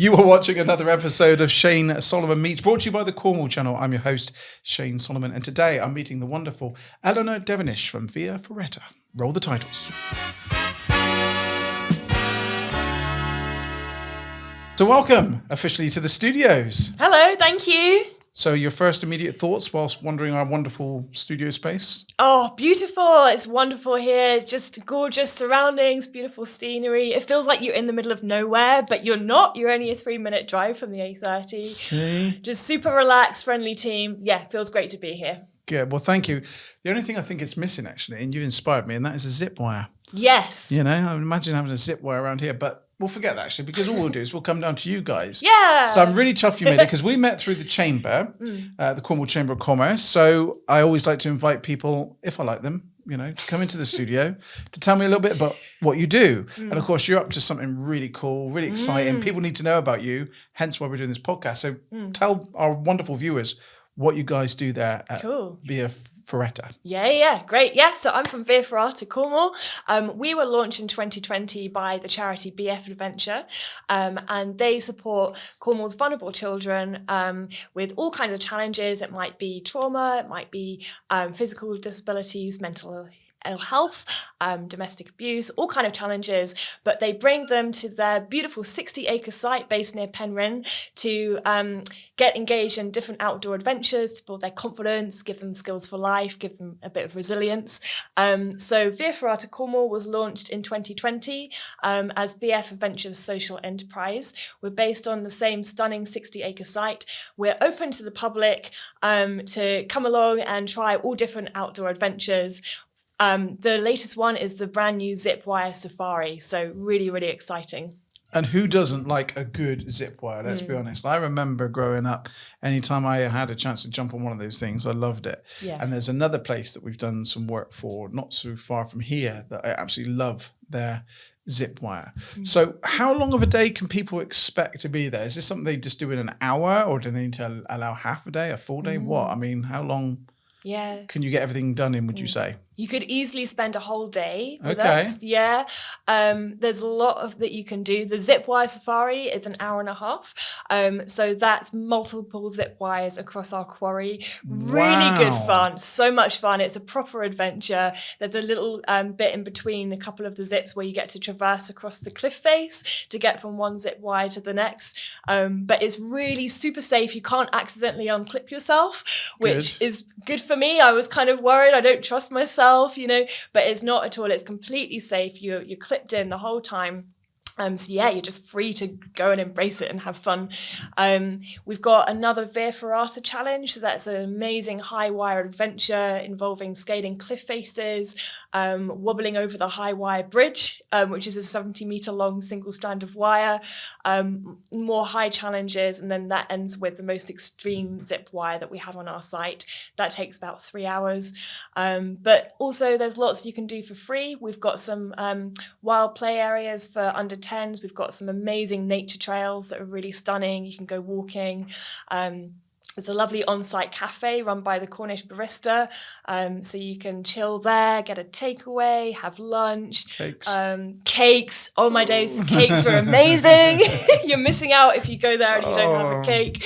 You are watching another episode of Shane Solomon Meets, brought to you by the Cornwall channel. I'm your host, Shane Solomon, and today I'm meeting the wonderful Eleanor Devenish from Via Ferrata. Roll the titles. So welcome officially to the studios. Hello, thank you. So your first immediate thoughts whilst wandering our wonderful studio space? Oh, beautiful. It's wonderful here. Just gorgeous surroundings, beautiful scenery. It feels like you're in the middle of nowhere, but you're not. You're only a 3-minute drive from the A30. See? Just super relaxed, friendly team. Yeah, feels great to be here. Good. Well, thank you. The only thing I think it's missing, actually, and you inspired me, and that is a zip wire. Yes. You know, I would imagine having a zip wire around here, but we'll forget that, actually, because all we'll do is we'll come down to you guys. Yeah. So I'm really chuffed you made it, because we met through the chamber, the Cornwall Chamber of Commerce. So I always like to invite people, if I like them, you know, to come into the studio to tell me a little bit about what you do. And of course, you're up to something really cool, really exciting. People need to know about you, hence why we're doing this podcast. So tell our wonderful viewers what you guys do there at Via Ferrata. Yeah, great. Yeah, so I'm from Via Ferrata Cornwall. We were launched in 2020 by the charity BF Adventure, and they support Cornwall's vulnerable children with all kinds of challenges. It might be trauma, it might be physical disabilities, mental ill health, domestic abuse, all kind of challenges, but they bring them to their beautiful 60-acre site based near Penryn to get engaged in different outdoor adventures, to build their confidence, give them skills for life, give them a bit of resilience. So Via Ferrata Cornwall was launched in 2020 as BF Adventure's social enterprise. We're based on the same stunning 60-acre site. We're open to the public to come along and try all different outdoor adventures. The latest one is the brand new zip wire safari. So really, really exciting. And who doesn't like a good zip wire? Let's be honest. I remember growing up, anytime I had a chance to jump on one of those things, I loved it. Yeah. And there's another place that we've done some work for, not so far from here, that I absolutely love their zip wire. So how long of a day can people expect to be there? Is this something they just do in an hour, or do they need to allow half a day, a full day? What? I mean, how long can you get everything done in, would you say? You could easily spend a whole day with us. Yeah. There's a lot of that you can do. The zip wire safari is an hour and a half. So that's multiple zip wires across our quarry. Really good fun. So much fun. It's a proper adventure. There's a little bit in between a couple of the zips where you get to traverse across the cliff face to get from one zip wire to the next. But it's really super safe. You can't accidentally unclip yourself, which is good for me. I was kind of worried. I don't trust myself, you know, but it's not at all. It's completely safe. You're clipped in the whole time. So yeah, you're just free to go and embrace it and have fun. We've got another Via Ferrata challenge. So that's an amazing high wire adventure involving scaling cliff faces, wobbling over the high wire bridge, which is a 70-meter long single strand of wire, more high challenges. And then that ends with the most extreme zip wire that we have on our site. That takes about 3 hours. But also there's lots you can do for free. We've got some wild play areas for under 10s. We've got some amazing nature trails that are really stunning. You can go walking. There's a lovely on-site cafe run by the Cornish barista. So you can chill there, get a takeaway, have lunch. Cakes. Oh my days, cakes are amazing. You're missing out if you go there and you don't have a cake.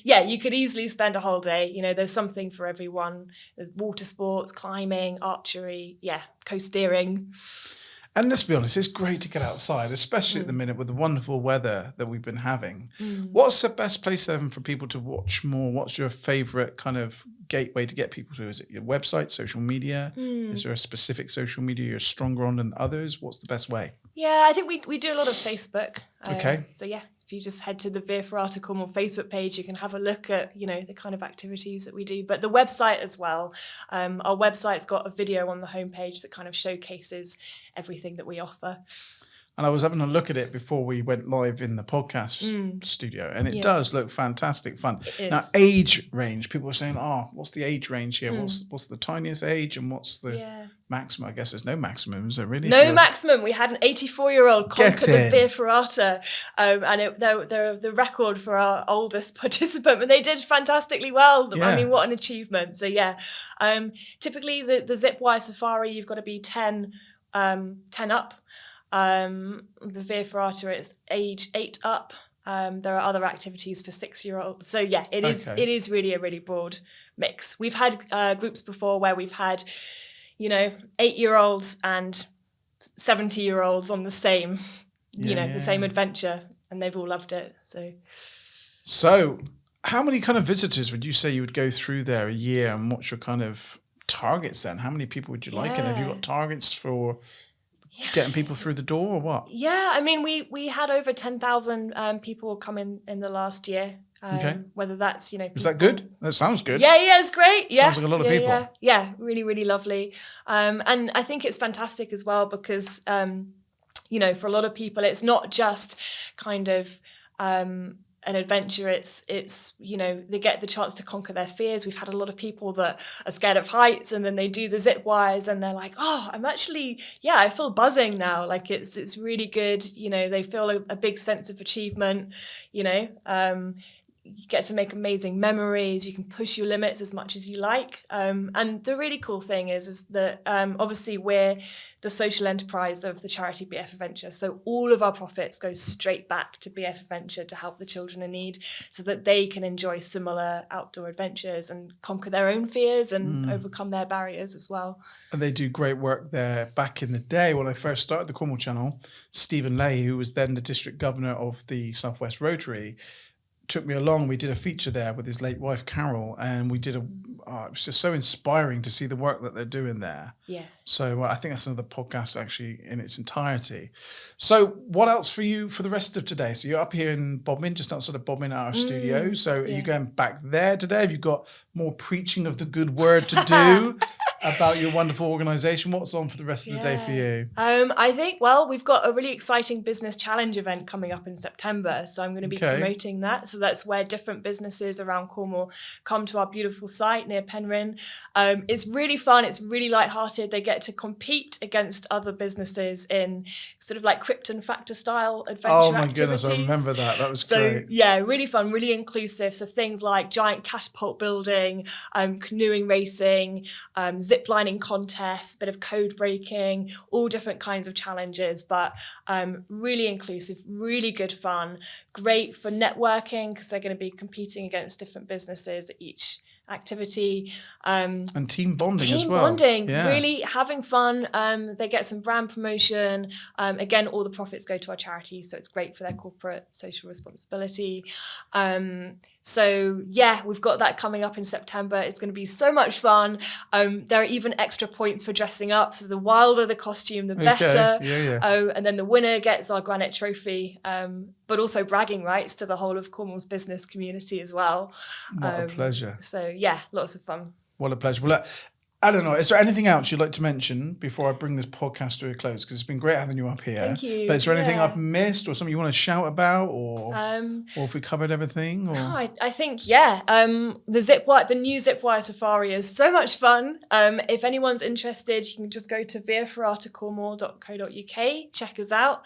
Yeah, you could easily spend a whole day. You know, there's something for everyone. There's water sports, climbing, archery, coast-steering. And let's be honest, it's great to get outside, especially at the minute with the wonderful weather that we've been having. What's the best place then for people to watch more? What's your favourite kind of gateway to get people to? Is it your website, social media? Is there a specific social media you're stronger on than others? What's the best way? Yeah, I think we do a lot of Facebook. Okay. So yeah, if you just head to the Via Ferrata Cornwall Facebook page, you can have a look at, you know, the kind of activities that we do. But the website as well. Our website's got a video on the homepage that kind of showcases everything that we offer. And I was having a look at it before we went live in the podcast studio, and it does look fantastic fun. Now, age range, people are saying, what's the age range here? What's the tiniest age and what's the maximum? I guess there's no maximum, is there really? No maximum. We had an 84-year-old conquer the Via Ferrata, and they're the record for our oldest participant, but they did fantastically well. I mean, what an achievement. So yeah, typically the zip wire safari, you've got to be 10 up. The Via Ferrata is age 8 up. There are other activities for 6-year-olds. So yeah, it is really a really broad mix. We've had groups before where we've had, 8-year-olds and 70-year-olds on the same, the same adventure, and they've all loved it. So how many kind of visitors would you say you would go through there a year, and what's your kind of targets then? How many people would you like? And have you got targets for getting people through the door or what? Yeah, I mean, we had over 10,000 people come in the last year. Whether that's, Is that good? That sounds good. Yeah, it's great. Yeah. Sounds like a lot of people. Yeah, really, really lovely. And I think it's fantastic as well because, for a lot of people, it's not just kind of an adventure. It's they get the chance to conquer their fears. We've had a lot of people that are scared of heights, and then they do the zip wires and they're like, oh, I'm actually, I feel buzzing now. Like it's really good. They feel a big sense of achievement. You get to make amazing memories. You can push your limits as much as you like. And the really cool thing is that obviously we're the social enterprise of the charity BF Adventure. So all of our profits go straight back to BF Adventure to help the children in need so that they can enjoy similar outdoor adventures and conquer their own fears and overcome their barriers as well. And they do great work there. Back in the day when I first started the Cornwall Channel, Stephen Leahy, who was then the district governor of the Southwest Rotary, took me along. We did a feature there with his late wife Carol, and we did it was just so inspiring to see the work that they're doing there. Yeah. So I think that's another podcast actually in its entirety. So what else for you for the rest of today? So you're up here in Bodmin, just outside of Bodmin at our studio. So are you going back there today? Have you got more preaching of the good word to do about your wonderful organisation? What's on for the rest of the day for you? I think, we've got a really exciting business challenge event coming up in September. So I'm going to be promoting that. So that's where different businesses around Cornwall come to our beautiful site near Penryn. It's really fun. It's really lighthearted. They get to compete against other businesses in sort of like Krypton Factor style adventure activities. Oh my goodness, I remember that. That was great. So yeah, really fun, really inclusive. So things like giant catapult building, canoeing racing, zip lining contests, bit of code breaking, all different kinds of challenges, but really inclusive, really good fun, great for networking because they're going to be competing against different businesses at each activity. And team bonding as well. Team bonding, really having fun. They get some brand promotion. Again, all the profits go to our charity, so it's great for their corporate social responsibility. So yeah, we've got that coming up in September. It's going to be so much fun. There are even extra points for dressing up. So the wilder the costume, the better. And then the winner gets our granite trophy, but also bragging rights to the whole of Cornwall's business community as well. What a pleasure. So yeah, lots of fun. What a pleasure. Well, Eleanor, is there anything else you'd like to mention before I bring this podcast to a close? Because it's been great having you up here. Thank you. But is there anything I've missed or something you want to shout about, or if we covered everything? Or? No, I think, the new Zipwire Safari is so much fun. If anyone's interested, you can just go to viaferratacornwall.co.uk, check us out.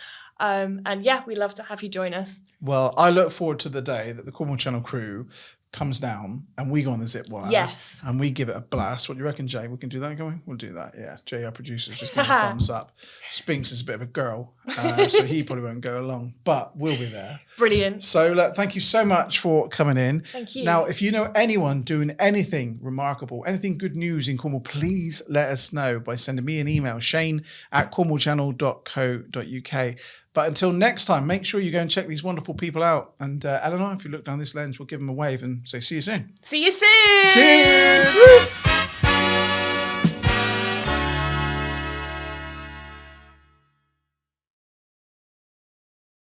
We'd love to have you join us. Well, I look forward to the day that the Cornwall Channel crew comes down and we go on the zip wire. Yes. And we give it a blast. What do you reckon, Jay? We can do that, can we? We'll do that. Yeah. Jay, our producer's just giving a thumbs up. Spinks is a bit of a girl, so he probably won't go along, but we'll be there. Brilliant. So thank you so much for coming in. Thank you. Now, if you know anyone doing anything remarkable, anything good news in Cornwall, please let us know by sending me an email, shane@cornwallchannel.co.uk. But until next time, make sure you go and check these wonderful people out. And Eleanor, if you look down this lens, we'll give them a wave and say, see you soon. See you soon. Cheers.